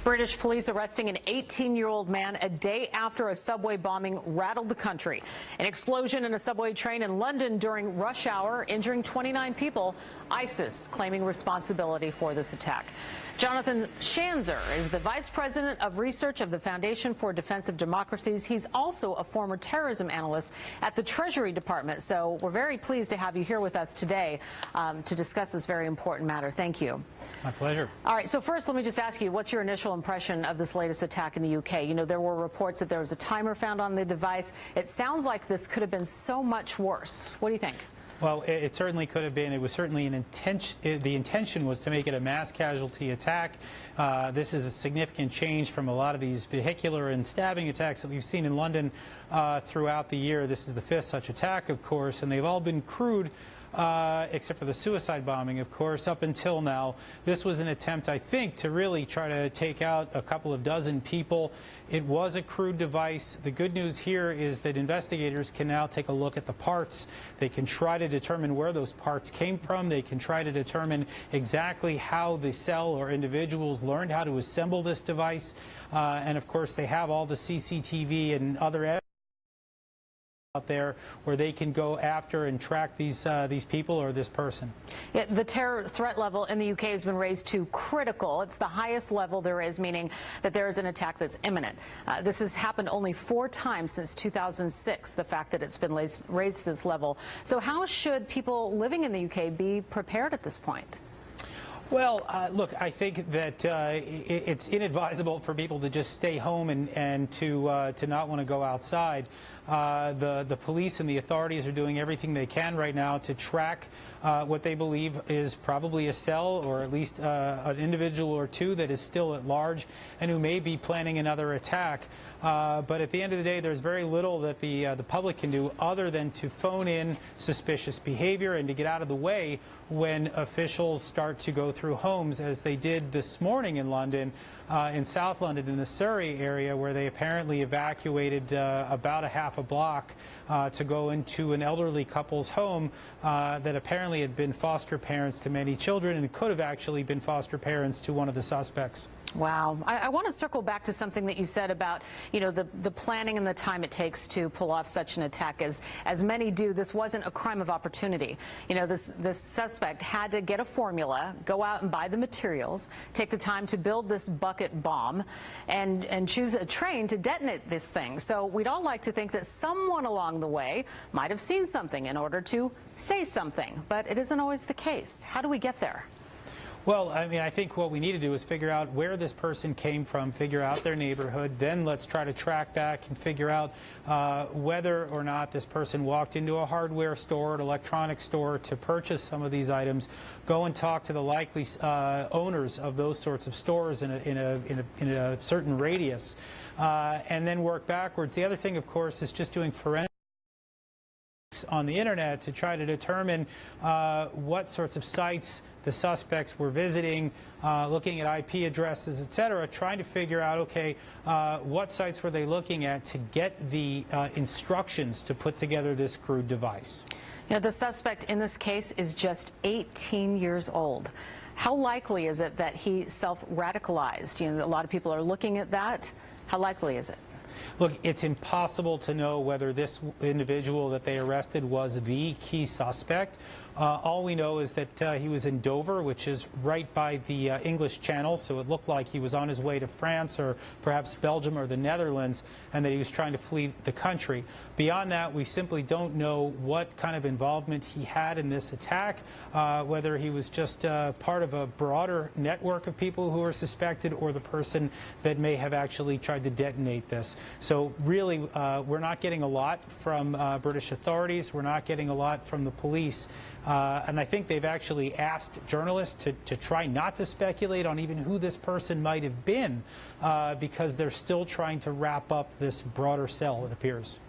British police arresting an 18-year-old man a day after a subway bombing rattled the country. An explosion in a subway train in London during rush hour, injuring 29 people. ISIS claiming responsibility for this attack. Jonathan Schanzer is the vice president of research of the Foundation for Defense of Democracies. He's also a former terrorism analyst at the Treasury Department. So we're very pleased to have you here with us today to discuss this very important matter. Thank you. My pleasure. All right. So first, let me just ask you, what's your initial impression of this latest attack in the UK? You know, there were reports that there was a timer found on the device. It sounds like this could have been so much worse. What do you think? Well, it certainly could have been. It was certainly an intention. The intention was to make it a mass casualty attack. This is a significant change from a lot of these vehicular and stabbing attacks that we've seen in London throughout the year. This is the fifth such attack, of course, and they've all been crude. Except for the suicide bombing, of course, up until now. This was an attempt, I think, to really try to take out a couple of dozen people. It was a crude device. The good news here is that investigators can now take a look at the parts. They can try to determine where those parts came from. They can try to determine exactly how the cell or individuals learned how to assemble this device. And, of course, they have all the CCTV and other evidence out there where they can go after and track these people or this person. Yeah, the terror threat level in the UK has been raised to critical. It's the highest level there is, meaning that there is an attack that's imminent. This has happened only 4 times since 2006, the fact that it's been raised to this level. So how should people living in the UK be prepared at this point? Well, look, I think that it's inadvisable for people to just stay home and to not want to go outside. The police and the authorities are doing everything they can right now to track what they believe is probably a cell or at least an individual or two that is still at large and who may be planning another attack. But at the end of the day, there's very little that the public can do other than to phone in suspicious behavior and to get out of the way when officials start to go through homes, as they did this morning in London, in South London, in the Surrey area, where they apparently evacuated about a half a block to go into an elderly couple's home that apparently had been foster parents to many children and could have actually been foster parents to one of the suspects. Wow. I want to circle back to something that you said about, you know, the planning and the time it takes to pull off such an attack. As many do, this wasn't a crime of opportunity. You know, this suspect had to get a formula, go out and buy the materials, take the time to build this bucket bomb, and choose a train to detonate this thing. So we'd all like to think that someone along the way might have seen something in order to say something, but it isn't always the case. How do we get there? Well, I mean, I think what we need to do is figure out where this person came from, figure out their neighborhood, then let's try to track back and figure out whether or not this person walked into a hardware store, an electronics store to purchase some of these items. Go and talk to the likely owners of those sorts of stores in a certain radius, and then work backwards. The other thing, of course, is just doing forensic on the internet to try to determine what sorts of sites the suspects were visiting, looking at IP addresses, etc., trying to figure out, okay, what sites were they looking at to get the instructions to put together this crude device. You know, the suspect in this case is just 18 years old. How likely is it that he self-radicalized? You know, a lot of people are looking at that. How likely is it? Look, it's impossible to know whether this individual that they arrested was the key suspect. All we know is that he was in Dover, which is right by the English Channel, so it looked like he was on his way to France or perhaps Belgium or the Netherlands, and that he was trying to flee the country. Beyond that, we simply don't know what kind of involvement he had in this attack, whether he was just part of a broader network of people who are suspected or the person that may have actually tried to detonate this. So really, we're not getting a lot from British authorities. We're not getting a lot from the police. And I think they've actually asked journalists to try not to speculate on even who this person might have been, because they're still trying to wrap up this broader cell, it appears.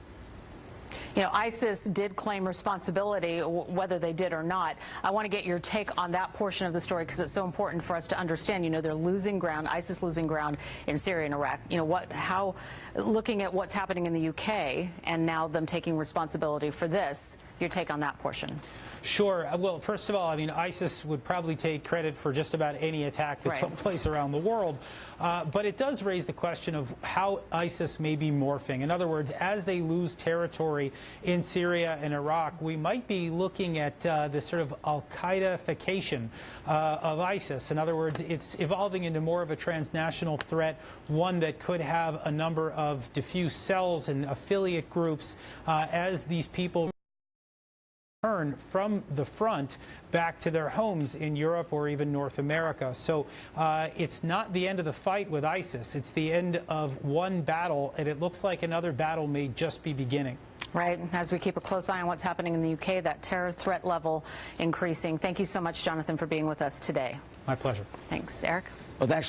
You know, ISIS did claim responsibility, whether they did or not. I want to get your take on that portion of the story because it's so important for us to understand. You know, they're losing ground, ISIS losing ground in Syria and Iraq. You know, looking at what's happening in the UK and now them taking responsibility for this, your take on that portion. Sure. Well, first of all, I mean, ISIS would probably take credit for just about any attack that took place around the world. But it does raise the question of how ISIS may be morphing. In other words, as they lose territory in Syria and Iraq, we might be looking at this sort of al-Qaeda-fication of ISIS. In other words, it's evolving into more of a transnational threat, one that could have a number of diffuse cells and affiliate groups as these people return from the front back to their homes in Europe or even North America. So it's not the end of the fight with ISIS. It's the end of one battle, and it looks like another battle may just be beginning. Right. As we keep a close eye on what's happening in the UK, that terror threat level increasing. Thank you so much, Jonathan, for being with us today. My pleasure. Thanks. Eric? Well, thanks.